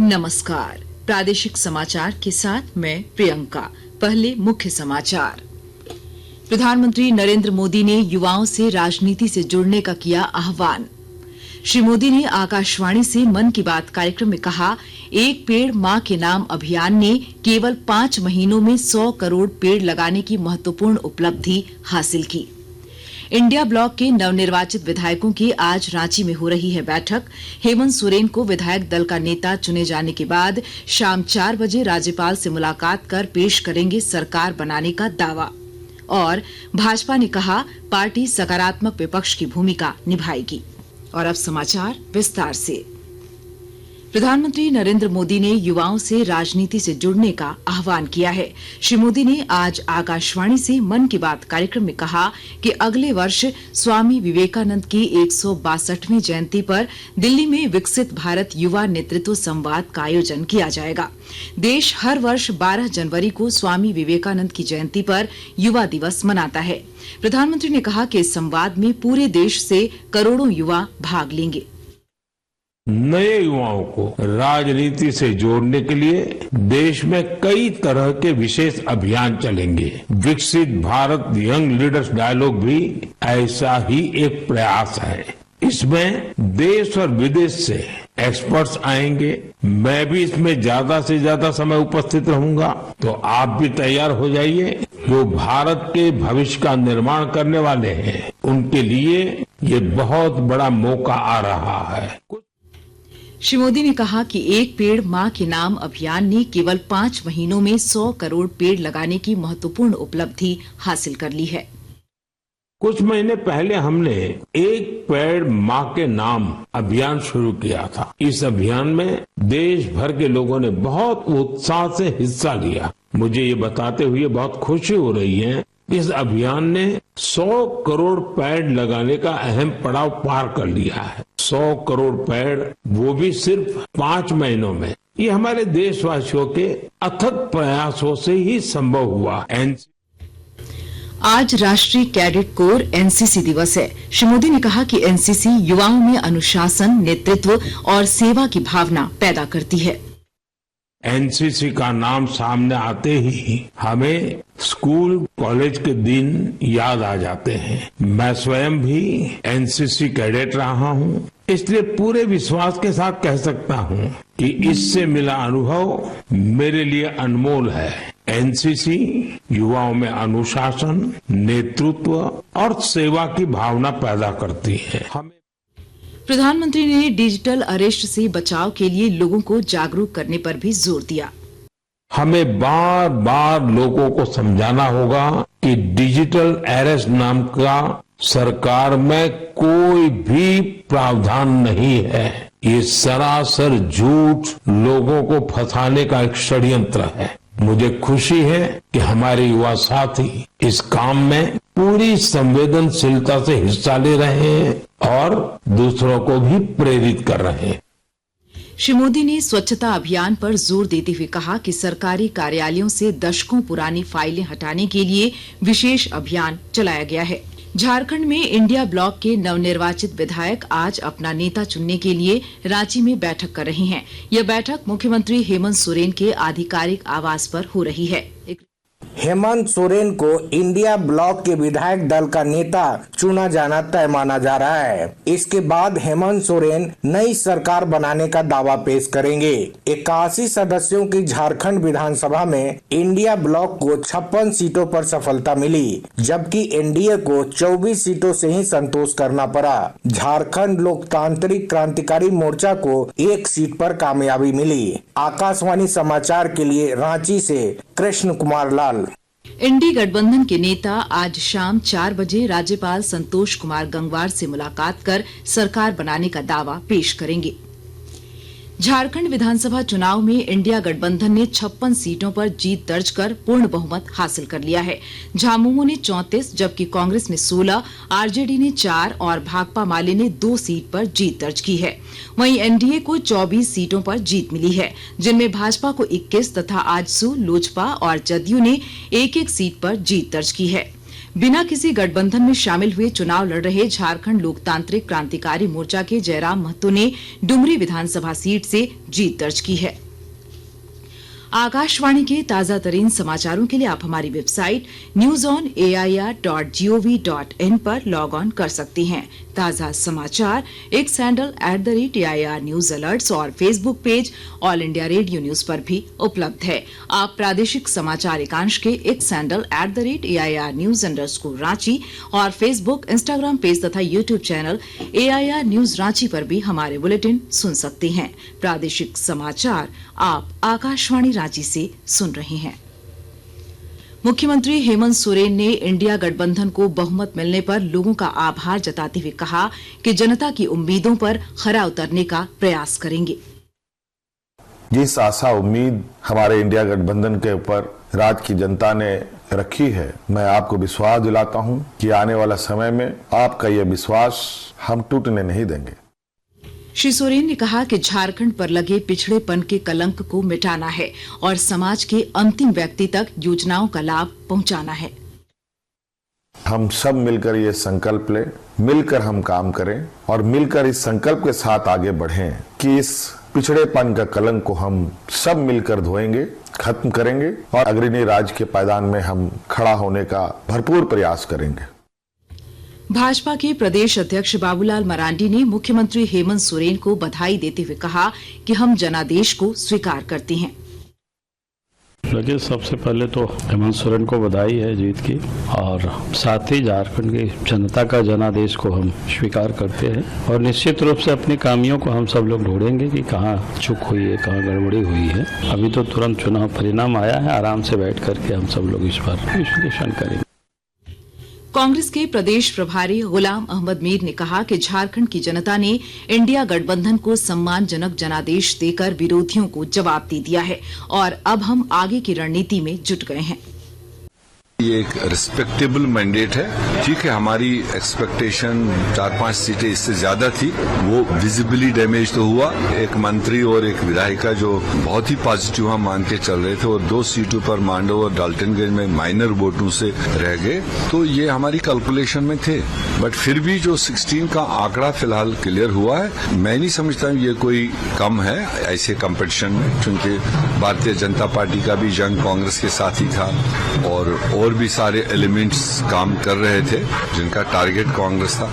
नमस्कार, प्रादेशिक समाचार के साथ मैं प्रियंका। पहले मुख्य समाचार। प्रधानमंत्री नरेंद्र मोदी ने युवाओं से राजनीति से जुड़ने का किया आह्वान। श्री मोदी ने आकाशवाणी से मन की बात कार्यक्रम में कहा, एक पेड़ मां के नाम अभियान ने केवल 5 महीनों में 100 करोड़ पेड़ लगाने की महत्वपूर्ण उपलब्धि हासिल की। इंडिया ब्लॉक के नवनिर्वाचित विधायकों की आज रांची में हो रही है बैठक। हेमंत सोरेन को विधायक दल का नेता चुने जाने के बाद शाम 4 बजे राज्यपाल से मुलाकात कर पेश करेंगे सरकार बनाने का दावा। और भाजपा ने कहा, पार्टी सकारात्मक विपक्ष की भूमिका निभाएगी। और अब समाचार विस्तार से। प्रधानमंत्री नरेंद्र मोदी ने युवाओं से राजनीति से जुड़ने का आह्वान किया है। श्री मोदी ने आज आकाशवाणी से मन की बात कार्यक्रम में कहा कि अगले वर्ष स्वामी विवेकानंद की 162वीं जयंती पर दिल्ली में विकसित भारत युवा नेतृत्व संवाद का आयोजन किया जाएगा। देश हर वर्ष 12 जनवरी को स्वामी विवेकानंद की जयंती पर युवा दिवस मनाता है। प्रधानमंत्री ने कहा कि इस संवाद में पूरे देश से करोड़ों युवा भाग लेंगे। नए युवाओं को राजनीति से जोड़ने के लिए देश में कई तरह के विशेष अभियान चलेंगे। विकसित भारत यंग लीडर्स डायलॉग भी ऐसा ही एक प्रयास है। इसमें देश और विदेश से एक्सपर्ट्स आएंगे। मैं भी इसमें ज्यादा से ज्यादा समय उपस्थित रहूंगा, तो आप भी तैयार हो जाइए। जो भारत के भविष्य का निर्माण करने वाले हैं, उनके लिए ये बहुत बड़ा मौका आ रहा है। श्री मोदी ने कहा कि एक पेड़ मां के नाम अभियान ने केवल 5 महीनों में 100 करोड़ पेड़ लगाने की महत्वपूर्ण उपलब्धि हासिल कर ली है। कुछ महीने पहले हमने एक पेड़ मां के नाम अभियान शुरू किया था। इस अभियान में देश भर के लोगों ने बहुत उत्साह से हिस्सा लिया। मुझे ये बताते हुए बहुत खुशी हो रही है, इस अभियान ने 100 करोड़ पेड़ लगाने का अहम पड़ाव पार कर लिया है। 100 करोड़ पेड़, वो भी सिर्फ 5 महीनों में। ये हमारे देशवासियों के अथक प्रयासों से ही संभव हुआ। आज राष्ट्रीय कैडेट कोर एनसीसी दिवस है। श्री मोदी ने कहा कि एनसीसी युवाओं में अनुशासन, नेतृत्व और सेवा की भावना पैदा करती है। एनसीसी का नाम सामने आते ही हमें स्कूल कॉलेज के दिन याद आ जाते हैं। मैं स्वयं भी एनसीसी कैडेट रहा हूं, इसलिए पूरे विश्वास के साथ कह सकता हूं कि इससे मिला अनुभव मेरे लिए अनमोल है। एनसीसी युवाओं में अनुशासन, नेतृत्व और सेवा की भावना पैदा करती है। प्रधानमंत्री ने डिजिटल अरेस्ट से बचाव के लिए लोगों को जागरूक करने पर भी जोर दिया। हमें बार बार लोगों को समझाना होगा कि डिजिटल अरेस्ट नाम का सरकार में कोई भी प्रावधान नहीं है। ये सरासर झूठ, लोगों को फंसाने का एक षड्यंत्र है। मुझे खुशी है कि हमारे युवा साथी इस काम में पूरी संवेदनशीलता से हिस्सा ले रहे हैं और दूसरों को भी प्रेरित कर रहे हैं। श्री मोदी ने स्वच्छता अभियान पर जोर देते हुए कहा कि सरकारी कार्यालयों से दशकों पुरानी फाइलें हटाने के लिए विशेष अभियान चलाया गया है। झारखंड में इंडिया ब्लॉक के नवनिर्वाचित विधायक आज अपना नेता चुनने के लिए रांची में बैठक कर रहे हैं। यह बैठक मुख्यमंत्री हेमंत सोरेन के आधिकारिक आवास पर हो रही है। हेमंत सोरेन को इंडिया ब्लॉक के विधायक दल का नेता चुना जाना तय माना जा रहा है। इसके बाद हेमंत सोरेन नई सरकार बनाने का दावा पेश करेंगे। 81 सदस्यों की झारखंड विधानसभा में इंडिया ब्लॉक को 56 सीटों पर सफलता मिली, जबकि एनडीए को 24 सीटों से ही संतोष करना पड़ा। झारखंड लोकतांत्रिक क्रांतिकारी मोर्चा को 1 सीट पर कामयाबी मिली। आकाशवाणी समाचार के लिए रांची से कृष्ण कुमार लाल। इंडी गठबंधन के नेता आज शाम 4 बजे राज्यपाल संतोष कुमार गंगवार से मुलाकात कर सरकार बनाने का दावा पेश करेंगे। झारखंड विधानसभा चुनाव में इंडिया गठबंधन ने 56 सीटों पर जीत दर्ज कर पूर्ण बहुमत हासिल कर लिया है। झामुमो ने 34, जबकि कांग्रेस ने 16, आरजेडी ने 4 और भाकपा माले ने 2 सीट पर जीत दर्ज की है। वहीं एनडीए को 24 सीटों पर जीत मिली है, जिनमें भाजपा को 21 तथा आजसू, लोजपा और जदयू ने 1-1 सीट पर जीत दर्ज की है। बिना किसी गठबंधन में शामिल हुए चुनाव लड़ रहे झारखंड लोकतांत्रिक क्रांतिकारी मोर्चा के जयराम महतो ने डुमरी विधानसभा सीट से जीत दर्ज की है। आकाशवाणी के ताजा तरीन समाचारों के लिए आप हमारी वेबसाइट newsonair.gov.in पर लॉग ऑन कर सकती हैं। ताजा समाचार X handle @AIR news alerts और Facebook page All India Radio news पर भी उपलब्ध है। आप प्रादेशिक समाचार एकांश के X handle @AIR news _Ranchi और फेसबुक, इंस्टाग्राम पेज तथा YouTube channel AIR news Ranchi पर भी हमारे बुलेटिन सुन सकते हैं। प्रादेशिक समाचार आप आकाशवाणी रांची से सुन रहे हैं। मुख्यमंत्री हेमंत सोरेन ने इंडिया गठबंधन को बहुमत मिलने पर लोगों का आभार जताते हुए कहा कि जनता की उम्मीदों पर खरा उतरने का प्रयास करेंगे। जिस आशा उम्मीद हमारे इंडिया गठबंधन के ऊपर राज्य की जनता ने रखी है, मैं आपको विश्वास दिलाता हूं कि आने वाला समय में आपका यह विश्वास हम टूटने नहीं देंगे। श्री सोरेन ने कहा कि झारखंड पर लगे पिछड़ेपन के कलंक को मिटाना है और समाज के अंतिम व्यक्ति तक योजनाओं का लाभ पहुंचाना है। हम सब मिलकर ये संकल्प लें, मिलकर हम काम करें और मिलकर इस संकल्प के साथ आगे बढ़ें कि इस पिछड़ेपन का कलंक को हम सब मिलकर धोएंगे, खत्म करेंगे और अग्रणी राज्य के पायदान में हम खड़ा होने का भरपूर प्रयास करेंगे। भाजपा के प्रदेश अध्यक्ष बाबूलाल मरांडी ने मुख्यमंत्री हेमंत सोरेन को बधाई देते हुए कहा कि हम जनादेश को स्वीकार करते हैं। देखिए, सबसे पहले तो हेमंत सोरेन को बधाई है जीत की और साथ ही झारखंड की जनता का जनादेश को हम स्वीकार करते हैं और निश्चित रूप से अपनी खामियों को हम सब लोग ढूंढेंगे कि कहाँ चूक हुई है, कहाँ गड़बड़ी हुई है। अभी तो तुरंत चुनाव परिणाम आया है, आराम से बैठ करके हम सब लोग इस पर विश्लेषण करेंगे। कांग्रेस के प्रदेश प्रभारी गुलाम अहमद मीर ने कहा कि झारखंड की जनता ने इंडिया गठबंधन को सम्मानजनक जनादेश देकर विरोधियों को जवाब दे दिया है और अब हम आगे की रणनीति में जुट गए हैं। ये एक रिस्पेक्टेबल मैंडेट है। ठीक है, हमारी एक्सपेक्टेशन 4-5 सीटें इससे ज्यादा थी, वो विजिबली डैमेज तो हुआ। एक मंत्री और एक विधायिका जो बहुत ही पॉजिटिव हम मान के चल रहे थे और 2 सीटों पर मांडव और डाल्टनगंज में माइनर वोटों से रह गए, तो ये हमारी कैलकुलेशन में थे। बट फिर भी जो 16 का आंकड़ा फिलहाल क्लियर हुआ है, मैं नहीं समझता हूँ ये कोई कम है ऐसे कंपटीशन में, क्योंकि भारतीय जनता पार्टी का भी जंग कांग्रेस के साथ ही था और भी सारे एलिमेंट्स काम कर रहे थे जिनका टारगेट कांग्रेस था।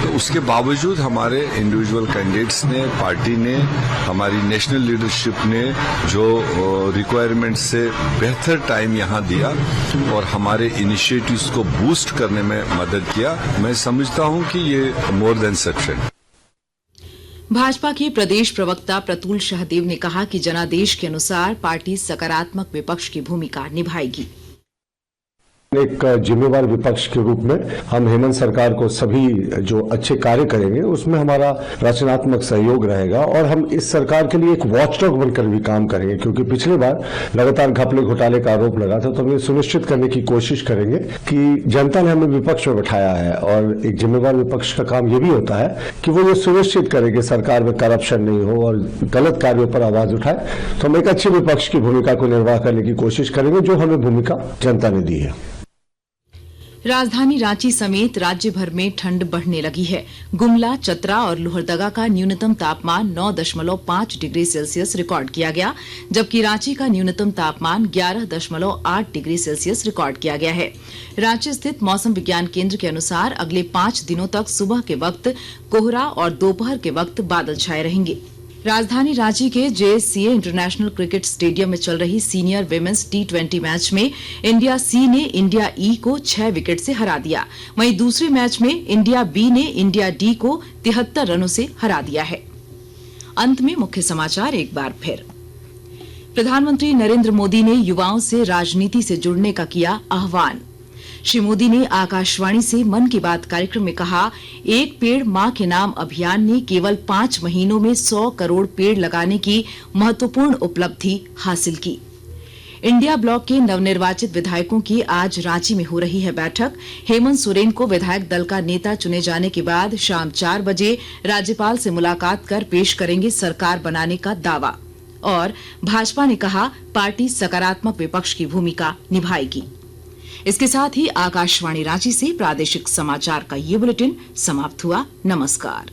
तो उसके बावजूद हमारे इंडिविजुअल कैंडिडेट्स ने, पार्टी ने, हमारी नेशनल लीडरशिप ने जो रिक्वायरमेंट से बेहतर टाइम यहां दिया और हमारे इनिशिएटिव्स को बूस्ट करने में मदद किया। मैं समझता हूं कि ये मोर देन सफिशिएंट। भाजपा के प्रदेश प्रवक्ता प्रतुल शाहदेव ने कहा कि जनादेश के अनुसार पार्टी सकारात्मक विपक्ष की भूमिका निभाएगी। एक जिम्मेवार विपक्ष के रूप में हम हेमंत सरकार को सभी जो अच्छे कार्य करेंगे उसमें हमारा रचनात्मक सहयोग रहेगा और हम इस सरकार के लिए एक वॉचडॉग बनकर भी काम करेंगे, क्योंकि पिछली बार लगातार घपले घोटाले का आरोप लगा था। तो हम ये सुनिश्चित करने की कोशिश करेंगे कि जनता ने हमें विपक्ष में बैठाया है और एक जिम्मेवार विपक्ष का काम ये भी होता है कि वो ये सुनिश्चित करे कि सरकार में करप्शन नहीं हो और गलत कार्यों पर आवाज उठाए। तो हम एक अच्छे विपक्ष की भूमिका को निर्वाह करने की कोशिश करेंगे जो हमें भूमिका जनता ने दी है। राजधानी रांची समेत राज्य भर में ठंड बढ़ने लगी है। गुमला, चतरा और लोहरदगा का न्यूनतम तापमान 9.5 डिग्री सेल्सियस रिकॉर्ड किया गया, जबकि रांची का न्यूनतम तापमान 11.8 डिग्री सेल्सियस रिकॉर्ड किया गया है। रांची स्थित मौसम विज्ञान केंद्र के अनुसार अगले 5 दिनों तक सुबह के वक्त कोहरा और दोपहर के वक्त बादल छाए रहेंगे। राजधानी रांची के JSCA इंटरनेशनल क्रिकेट स्टेडियम में चल रही सीनियर विमेंस T20 मैच में इंडिया C ने इंडिया E को 6 विकेट से हरा दिया। वहीं दूसरे मैच में इंडिया B ने इंडिया D को 73 रनों से हरा दिया है। अंत में मुख्य समाचार एक बार फिर। प्रधानमंत्री नरेंद्र मोदी ने युवाओं से राजनीति से जुड़ने का किया आह्वान। श्री मोदी ने आकाशवाणी से मन की बात कार्यक्रम में कहा, एक पेड़ मां के नाम अभियान ने केवल 5 महीनों में 100 करोड़ पेड़ लगाने की महत्वपूर्ण उपलब्धि हासिल की। इंडिया ब्लॉक के नवनिर्वाचित विधायकों की आज रांची में हो रही है बैठक। हेमंत सोरेन को विधायक दल का नेता चुने जाने के बाद शाम 4 बजे राज्यपाल से मुलाकात कर पेश करेंगे सरकार बनाने का दावा। और भाजपा ने कहा, पार्टी सकारात्मक विपक्ष की भूमिका निभाएगी। इसके साथ ही आकाशवाणी रांची से प्रादेशिक समाचार का ये बुलेटिन समाप्त हुआ। नमस्कार।